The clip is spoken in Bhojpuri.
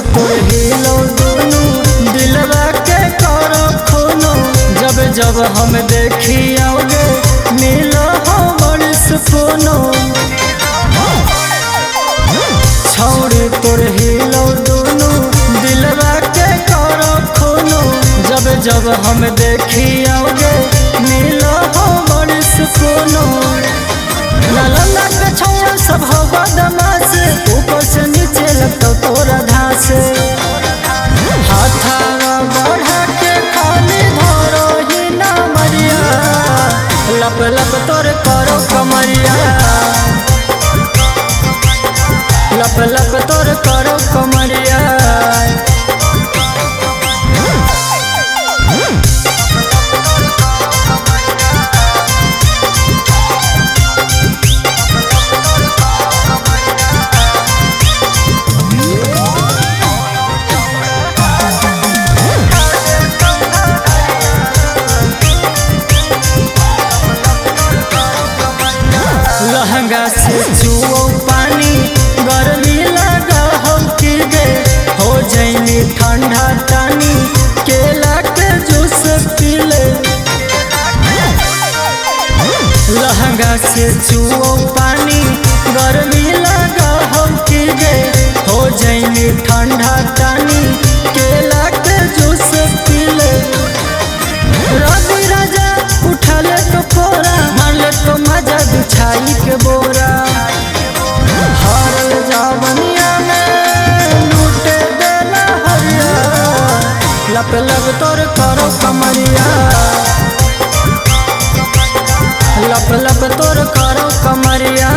तोर हिलो दोनों दिलवा के करो खूनो। जब जब हम देखी आओगे मिलो हमर सुकूनो। छौड़ी तोर हिलो दोनों दिलवा के करो खूनो। जब जब हम देखी आओगे मिलो हमर सुकूनो। नालंदा के छौड़ा सब हो बदमाश, ऊपर से नीचे लगता तोरा घास। हाथावा बढ़ा के खाली धरो ही ना मरिया, लप लप तोर करो कमरिया। लप लप तोर करो कमरिया। लहंगा से छुओ पानी गर्मी लगा हम की गे। हो जाइनी ठंडा तानी केला के जूस पी ले। लहंगा से छुओ पानी गर्मी लगा हम की गे। हो जाइनी ठंडा तानी केला के जूस पी ले। रवि राजा उठा ले तो फोरा, मान ले तो मजा बिछाई के बोरा। हर जावनिया में लूटे देला हरिया, लप लप तोर करो कमरिया। लप लप तोर करो कमरिया।